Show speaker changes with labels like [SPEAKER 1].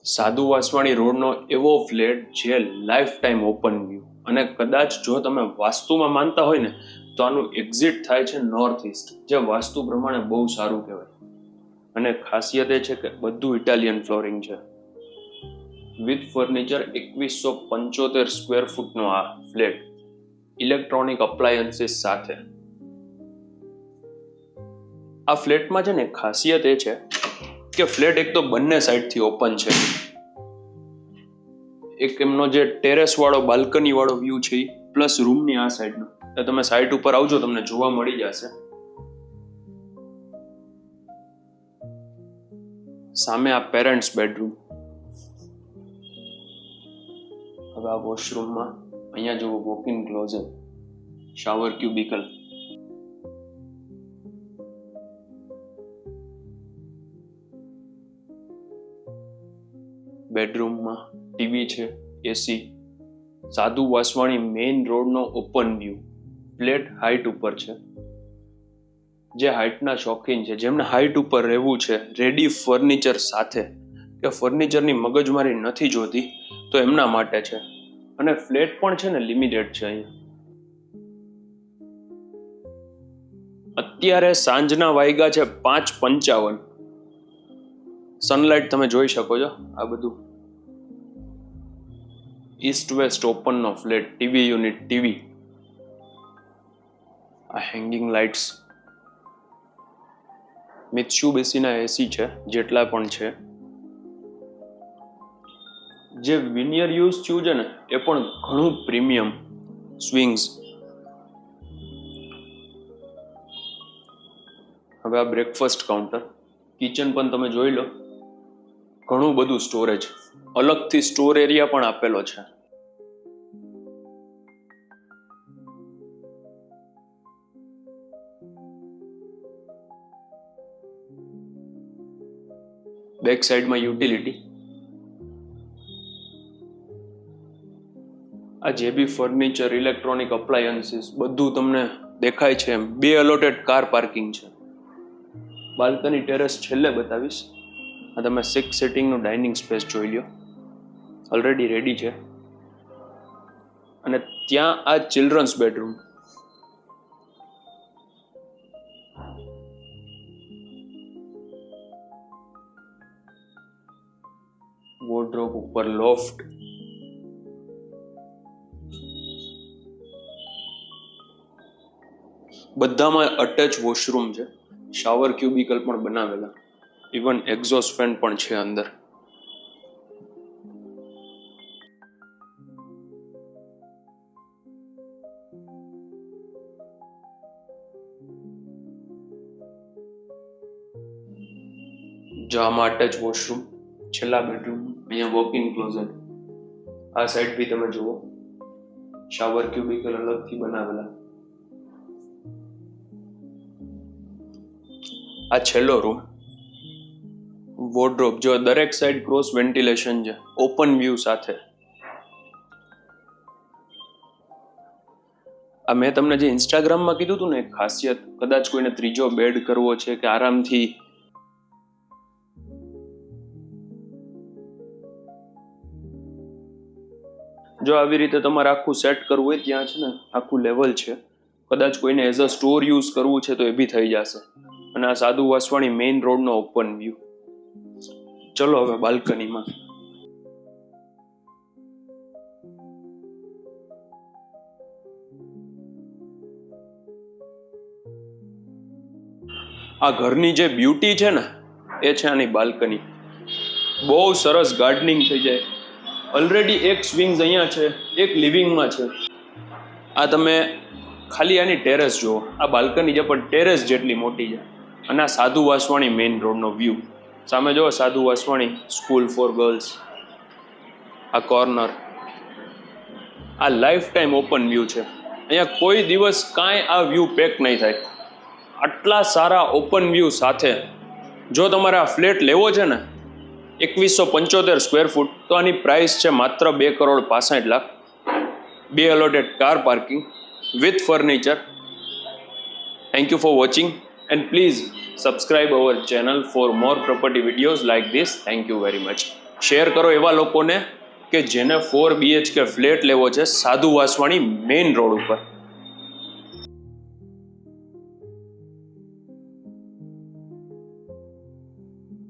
[SPEAKER 1] સાધુ વાસવાણી રોડનો એવો ફ્લેટ જે લાઈફ ટાઈમ ઓપન વ્યૂ, અને કદાચ જો તમે વાસ્તુમાં માનતા હોય ને તો આનું એક્ઝિટ થાય છે નોર્થ ઈસ્ટ, જે વાસ્તુ પ્રમાણે બહુ સારું કહેવાય. અને ખાસિયત એ છે કે બધું ઇટાલિયન ફ્લોરિંગ છે વિથ ફર્નિચર. 2175 સ્ક્વેર ફૂટનો આ ફ્લેટ ઇલેક્ટ્રોનિક અપ્લાયન્સીસ સાથે. આ ફ્લેટમાં છે ને ખાસિયત એ છે કે ફ્લેટ એક તો બંને સાઈડથી ઓપન છે. એક એમનો જે ટેરેસ વાળો બાલ્કની વાળો વ્યૂ છે પ્લસ રૂમની આ સાઈડનો. તમે સાઈડ ઉપર આવજો તમને જોવા મળી જશે. સામે આ પેરેન્ટ્સ બેડરૂમ. હવે આ વોશરૂમમાં અહીંયા જુઓ walk in closet, shower cubicle. બેડરૂમમાં ટીવી છે, એસી. સાધુ વાસવાણી મેઇન રોડનો ઓપન વ્યૂ. ફ્લેટ હાઈટ ઉપર છે. જે હાઈટના શોખીન છે, જેમને હાઈટ ઉપર રહેવું છે રેડી ફર્નિચર સાથે, કે ફર્નિચરની મગજમારી નથી જોતી, તો એમના માટે છે. અને ફ્લેટ પણ છે ને લિમિટેડ છે. અહીંયા અત્યારે સાંજના વાગ્યા છે 5:55. સનલાઇટ તમે જોઈ શકો છો. આ બધું ઈસ્ટ વેસ્ટ ઓપનનો ફ્લેટ, ટીવી યુનિટ, ટીવી. આ હેંગિંગ લાઇટ્સ, મિત્સુબિશીના એસી છે જેટલા પણ છે. જે વિનિયર યુઝ થયું છે ને એ પણ ઘણું પ્રીમિયમ. સ્વિંગ્સ. હવે આ બ્રેકફાસ્ટ કાઉન્ટર, કિચન પણ તમે જોઈ લો. ઘણું બધું સ્ટોરેજ, અલગથી સ્ટોર એરિયા પણ આપેલો છે. બેક સાઈડમાં યુટિલિટી. આ જે બી ફર્નિચર, ઇલેક્ટ્રોનિક અપ્લાયન્સીસ બધું તમને દેખાય છે એમ 2 અલોટેડ કાર પાર્કિંગ છે. બાલ્કની ટેરેસ છેલ્લે બતાવીશ. આ તમે 6 સિટિંગનું ડાઇનિંગ સ્પેસ જોઈ લ્યો, ઓલરેડી રેડી છે. અને ત્યાં આ ચિલ્ડ્રન્સ બેડરૂમ. વોર્ડરોબ ઉપર લોફ્ટ. બધામાં અટેચ વોશરૂમ છે, શાવર ક્યુબિકલ પણ બનાવેલા, ઇવન એક્ઝોસ્ટ ફેન પણ છે અંદર. જામાં અટેચ વોશરૂમ, છેલ્લા બેડરૂમ. અહીંયા વોક ઇન ક્લોઝેટ. આ સાઈડ બી તમે જુઓ, શાવર ક્યુબિકલ અલગથી બનાવેલા. આ છેલ્લો રૂમ, વોર્ડરોબ. જો દરેક સાઈડ ક્રોસ વેન્ટિલેશન છે, ઓપન વ્યૂ સાથે. આ મેં તમને જે ઇન્સ્ટાગ્રામમાં કીધું હતું ને એક ખાસિયત, કદાચ કોઈને ત્રીજો બેડ કરવો છે કે આરામથી જો આવી રીતે તમારે આખું સેટ કરવું હોય, ત્યાં છે ને આખું લેવલ છે. કદાચ કોઈને એઝ અ સ્ટોર યુઝ કરવું છે તો એ બી થઈ જશે. અને આ સાધુ વાસવાણી મેઇન રોડનો ઓપન વ્યૂ. ચલો હવે બાલ્કનીમાં. આ ઘરની જે બ્યુટી છે ને એ છે આની બાલ્કની. બહુ સરસ ગાર્ડનિંગ થઈ જાય. ઓલરેડી એક સ્વિંગ્સ અહીંયા છે, એક લિવિંગમાં છે. આ તમે ખાલી આની ટેરેસ જુઓ. આ બાલ્કની છે પણ ટેરેસ જેટલી મોટી છે. અને આ સાધુ વાસવાણી મેઇન રોડનો વ્યૂ. સામે જુઓ સાધુ વાસવાણી સ્કૂલ ફોર ગર્લ્સ. આ કોર્નર. આ લાઈફ ટાઈમ ઓપન વ્યૂ છે. અહીંયા કોઈ દિવસ કાંઈ આ વ્યૂ પેક નહીં થાય. આટલા સારા ઓપન વ્યૂ સાથે જો તમારે આ ફ્લેટ લેવો છે ને 2175 સ્ક્વેર ફૂટ, તો આની પ્રાઇસ છે માત્ર 2,65,00,000. 2 allotted car parking with furniture. Thank you for watching and please subscribe our channel for more property videos like this. Thank you very much. Share કરો એવા લોકોને કે જેને 4 BHK ફ્લેટ લેવો છે સાધુ વાસવાણી મેઇન રોડ ઉપર.